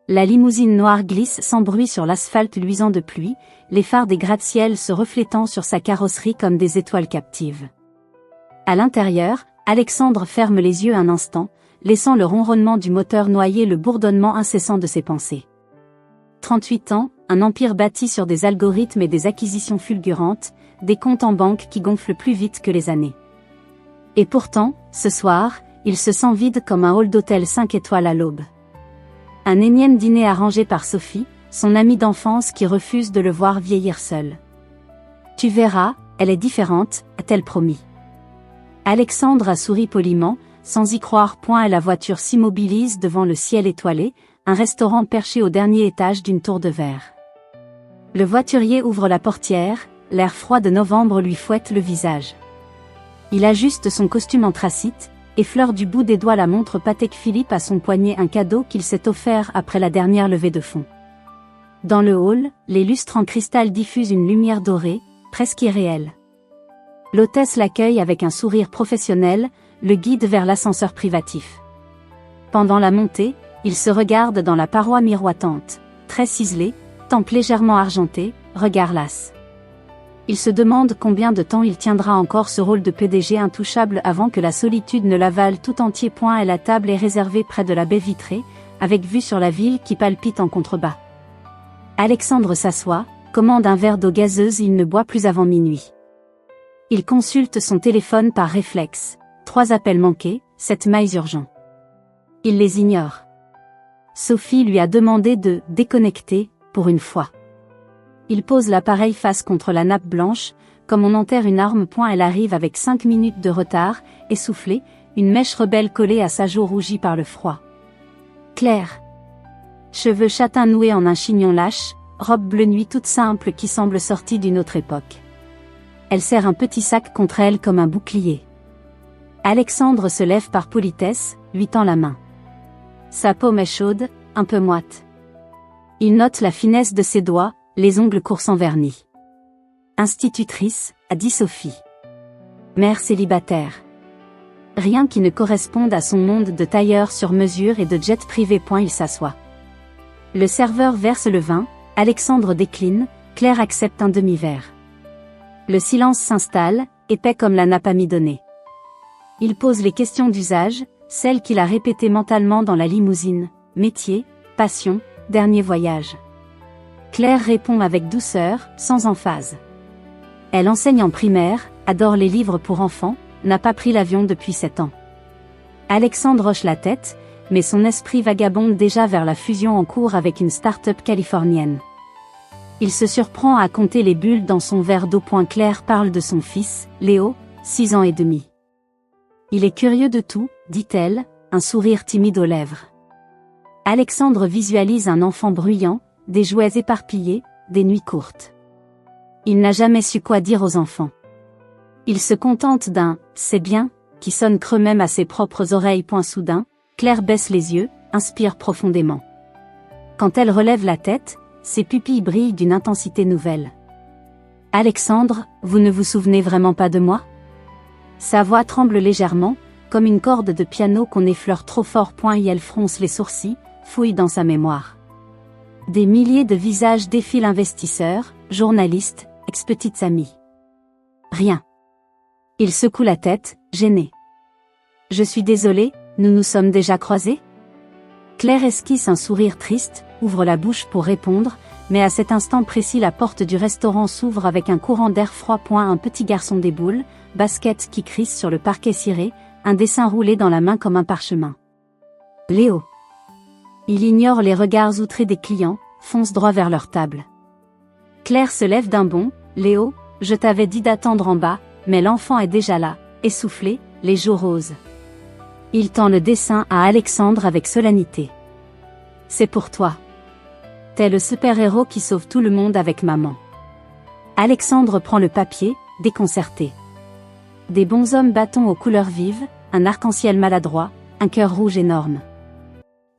La limousine noire glisse sans bruit sur l'asphalte luisant de pluie, les phares des gratte-ciel se reflétant sur sa carrosserie comme des étoiles captives. À l'intérieur, Alexandre ferme les yeux un instant, laissant le ronronnement du moteur noyer le bourdonnement incessant de ses pensées. 38 ans, un empire bâti sur des algorithmes et des acquisitions fulgurantes, des comptes en banque qui gonflent plus vite que les années. Et pourtant, ce soir, il se sent vide comme un hall d'hôtel 5 étoiles à l'aube. Un énième dîner arrangé par Sophie, son amie d'enfance qui refuse de le voir vieillir seul. Tu verras, elle est différente, a-t-elle promis. Alexandre a souri poliment, sans y croire point et la voiture s'immobilise devant le ciel étoilé, un restaurant perché au dernier étage d'une tour de verre. Le voiturier ouvre la portière, l'air froid de novembre lui fouette le visage. Il ajuste son costume anthracite, effleure du bout des doigts la montre Patek Philippe à son poignet, un cadeau qu'il s'est offert après la dernière levée de fonds. Dans le hall, les lustres en cristal diffusent une lumière dorée, presque irréelle. L'hôtesse l'accueille avec un sourire professionnel, le guide vers l'ascenseur privatif. Pendant la montée, il se regarde dans la paroi miroitante, très ciselée, tempe légèrement argentée, regard las. Il se demande combien de temps il tiendra encore ce rôle de PDG intouchable avant que la solitude ne l'avale tout entier. Et la table est réservée près de la baie vitrée, avec vue sur la ville qui palpite en contrebas. Alexandre s'assoit, commande un verre d'eau gazeuse et il ne boit plus avant minuit. Il consulte son téléphone par réflexe. 3 appels manqués, 7 mails urgents. Il les ignore. Sophie lui a demandé de « déconnecter » pour une fois. Il pose l'appareil face contre la nappe blanche, comme on enterre une arme. Elle arrive avec 5 minutes de retard, essoufflée, une mèche rebelle collée à sa joue rougie par le froid. Claire. Cheveux châtains noués en un chignon lâche, robe bleu nuit toute simple qui semble sortie d'une autre époque. Elle serre un petit sac contre elle comme un bouclier. Alexandre se lève par politesse, lui tend la main. Sa paume est chaude, un peu moite. Il note la finesse de ses doigts, les ongles courts sans vernis. Institutrice, a dit Sophie. Mère célibataire. Rien qui ne corresponde à son monde de tailleur sur mesure et de jet privé. Il s'assoit. Le serveur verse le vin, Alexandre décline, Claire accepte un demi-verre. Le silence s'installe, épais comme la nappe amidonnée. Il pose les questions d'usage, celles qu'il a répétées mentalement dans la limousine. Métier, passion, dernier voyage. Claire répond avec douceur, sans emphase. Elle enseigne en primaire, adore les livres pour enfants, n'a pas pris l'avion depuis 7 ans. Alexandre hoche la tête, mais son esprit vagabonde déjà vers la fusion en cours avec une start-up californienne. Il se surprend à compter les bulles dans son verre d'eau. Claire parle de son fils, Léo, 6 ans et demi. Il est curieux de tout, dit-elle, un sourire timide aux lèvres. Alexandre visualise un enfant bruyant, des jouets éparpillés, des nuits courtes. Il n'a jamais su quoi dire aux enfants. Il se contente d'un « c'est bien » qui sonne creux même à ses propres oreilles. Soudain, Claire baisse les yeux, inspire profondément. Quand elle relève la tête, ses pupilles brillent d'une intensité nouvelle. « Alexandre, vous ne vous souvenez vraiment pas de moi ?» Sa voix tremble légèrement, comme une corde de piano qu'on effleure trop fort. Et elle fronce les sourcils, fouille dans sa mémoire. Des milliers de visages défilent, investisseurs, journalistes, ex-petites amies. Rien. Il secoue la tête, gêné. Je suis désolé, nous nous sommes déjà croisés ? Claire esquisse un sourire triste, ouvre la bouche pour répondre, mais à cet instant précis la porte du restaurant s'ouvre avec un courant d'air froid. Un petit garçon déboule, basket qui crisse sur le parquet ciré, un dessin roulé dans la main comme un parchemin. Léo. Il ignore les regards outrés des clients, fonce droit vers leur table. Claire se lève d'un bond. Léo, je t'avais dit d'attendre en bas, mais l'enfant est déjà là, essoufflé, les joues roses. Il tend le dessin à Alexandre avec solennité. C'est pour toi. T'es le super-héros qui sauve tout le monde avec maman. Alexandre prend le papier, déconcerté. Des bonshommes bâtons aux couleurs vives, un arc-en-ciel maladroit, un cœur rouge énorme.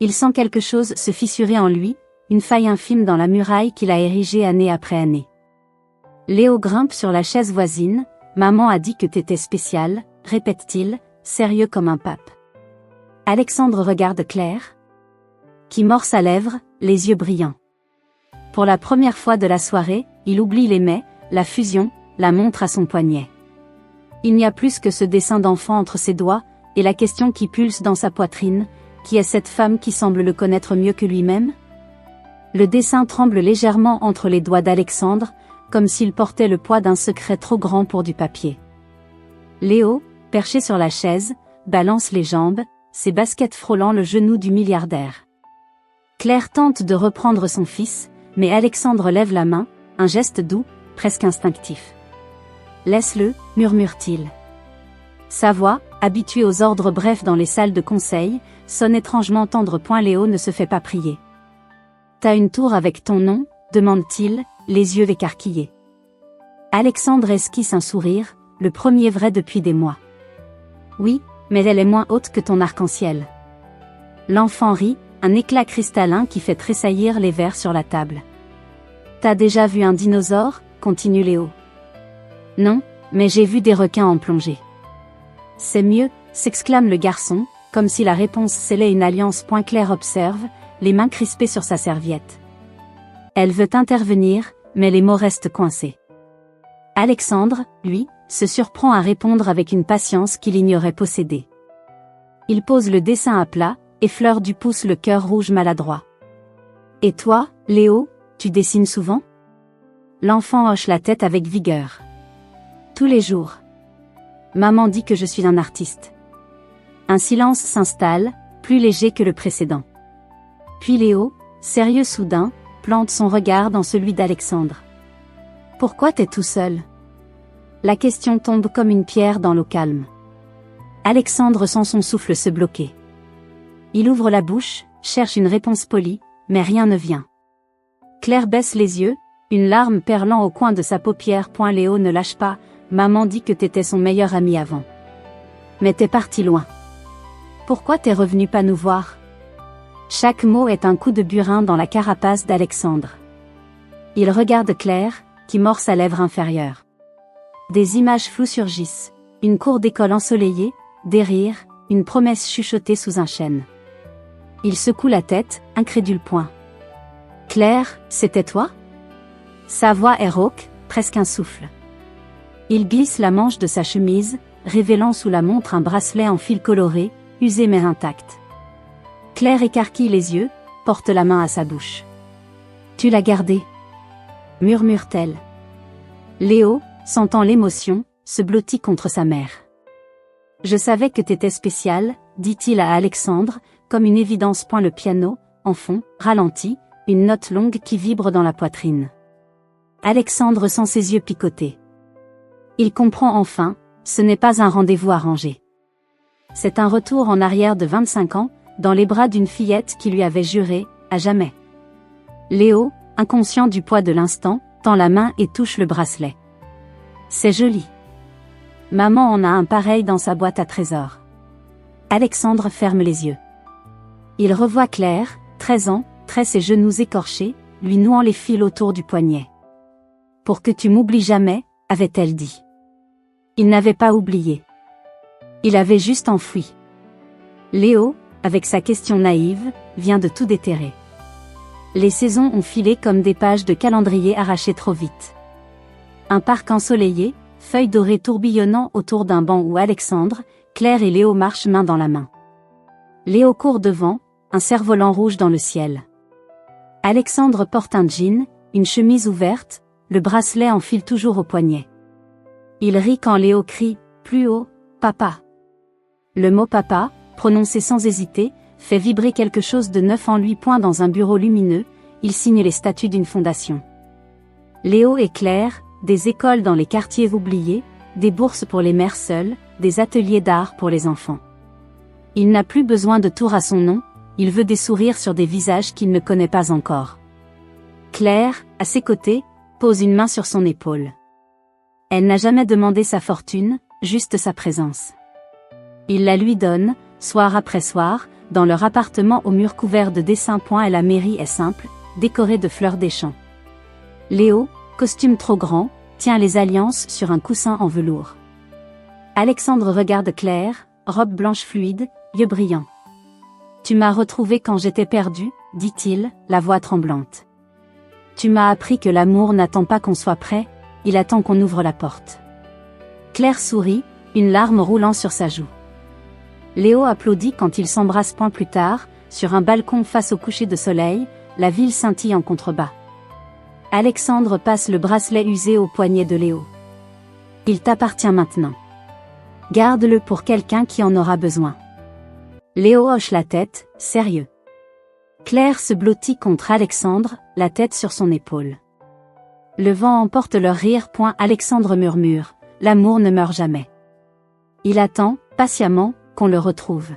Il sent quelque chose se fissurer en lui, une faille infime dans la muraille qu'il a érigée année après année. Léo grimpe sur la chaise voisine. Maman a dit que t'étais spécial, répète-t-il, sérieux comme un pape. Alexandre regarde Claire. qui mord sa lèvre, les yeux brillants. Pour la première fois de la soirée, il oublie les mets, la fusion, la montre à son poignet. Il n'y a plus que ce dessin d'enfant entre ses doigts, et la question qui pulse dans sa poitrine, qui est cette femme qui semble le connaître mieux que lui-même? Le dessin tremble légèrement entre les doigts d'Alexandre, comme s'il portait le poids d'un secret trop grand pour du papier. Léo, perché sur la chaise, balance les jambes, ses baskets frôlant le genou du milliardaire. Claire tente de reprendre son fils, mais Alexandre lève la main, un geste doux, presque instinctif. « Laisse-le » murmure-t-il. Sa voix, habituée aux ordres brefs dans les salles de conseil, sonne étrangement tendre. Léo ne se fait pas prier. « T'as une tour avec ton nom ?» demande-t-il, les yeux écarquillés. Alexandre esquisse un sourire, le premier vrai depuis des mois. « Oui, mais elle est moins haute que ton arc-en-ciel. » L'enfant rit, un éclat cristallin qui fait tressaillir les verres sur la table. « T'as déjà vu un dinosaure ?» continue Léo. « Non, mais j'ai vu des requins en plongée. »« C'est mieux !» s'exclame le garçon, comme si la réponse scellait une alliance. Claire observe, les mains crispées sur sa serviette. Elle veut intervenir, mais les mots restent coincés. Alexandre, lui, se surprend à répondre avec une patience qu'il ignorait posséder. Il pose le dessin à plat, effleure du pouce le cœur rouge maladroit. « Et toi, Léo, tu dessines souvent ?» L'enfant hoche la tête avec vigueur. « Tous les jours. Maman dit que je suis un artiste. » Un silence s'installe, plus léger que le précédent. Puis Léo, sérieux soudain, plante son regard dans celui d'Alexandre. « Pourquoi t'es tout seul ?» La question tombe comme une pierre dans l'eau calme. Alexandre sent son souffle se bloquer. Il ouvre la bouche, cherche une réponse polie, mais rien ne vient. Claire baisse les yeux, une larme perlant au coin de sa paupière. Léo ne lâche pas, maman dit que t'étais son meilleur ami avant. Mais t'es parti loin. Pourquoi t'es revenu pas nous voir? Chaque mot est un coup de burin dans la carapace d'Alexandre. Il regarde Claire, qui mord sa lèvre inférieure. Des images floues surgissent, une cour d'école ensoleillée, des rires, une promesse chuchotée sous un chêne. Il secoue la tête, incrédule. Claire, c'était toi? Sa voix est rauque, presque un souffle. Il glisse la manche de sa chemise, révélant sous la montre un bracelet en fil coloré, usé mais intact. Claire écarquille les yeux, porte la main à sa bouche. « Tu l'as gardé ?» murmure-t-elle. Léo, sentant l'émotion, se blottit contre sa mère. « Je savais que t'étais spécial, » dit-il à Alexandre, comme une évidence. Le piano, en fond, ralentit, une note longue qui vibre dans la poitrine. Alexandre sent ses yeux picoter. Il comprend enfin, ce n'est pas un rendez-vous arrangé. C'est un retour en arrière de 25 ans, dans les bras d'une fillette qui lui avait juré, à jamais. Léo, inconscient du poids de l'instant, tend la main et touche le bracelet. C'est joli. Maman en a un pareil dans sa boîte à trésors. Alexandre ferme les yeux. Il revoit Claire, 13 ans, ses genoux écorchés, lui nouant les fils autour du poignet. « Pour que tu m'oublies jamais », avait-elle dit. Il n'avait pas oublié. Il avait juste enfoui. Léo, avec sa question naïve, vient de tout déterrer. Les saisons ont filé comme des pages de calendrier arrachées trop vite. Un parc ensoleillé, feuilles dorées tourbillonnant autour d'un banc où Alexandre, Claire et Léo marchent main dans la main. Léo court devant, un cerf-volant rouge dans le ciel. Alexandre porte un jean, une chemise ouverte, le bracelet enfile toujours au poignet. Il rit quand Léo crie, plus haut, « Papa !» Le mot « papa », prononcé sans hésiter, fait vibrer quelque chose de neuf en lui. Dans un bureau lumineux, il signe les statuts d'une fondation. Léo et Claire, des écoles dans les quartiers oubliés, des bourses pour les mères seules, des ateliers d'art pour les enfants. Il n'a plus besoin de tour à son nom, il veut des sourires sur des visages qu'il ne connaît pas encore. Claire, à ses côtés, pose une main sur son épaule. Elle n'a jamais demandé sa fortune, juste sa présence. Il la lui donne, soir après soir, dans leur appartement aux murs couverts de dessins. Et la mairie est simple, décorée de fleurs des champs. Léo, costume trop grand, tient les alliances sur un coussin en velours. Alexandre regarde Claire, robe blanche fluide, yeux brillants. Tu m'as retrouvé quand j'étais perdu, dit-il, la voix tremblante. Tu m'as appris que l'amour n'attend pas qu'on soit prêt, il attend qu'on ouvre la porte. Claire sourit, une larme roulant sur sa joue. Léo applaudit quand ils s'embrassent point plus tard, sur un balcon face au coucher de soleil, la ville scintille en contrebas. Alexandre passe le bracelet usé au poignet de Léo. Il t'appartient maintenant. Garde-le pour quelqu'un qui en aura besoin. Léo hoche la tête, sérieux. Claire se blottit contre Alexandre, la tête sur son épaule. Le vent emporte leur rire. Alexandre murmure, l'amour ne meurt jamais. Il attend, patiemment, qu'on le retrouve.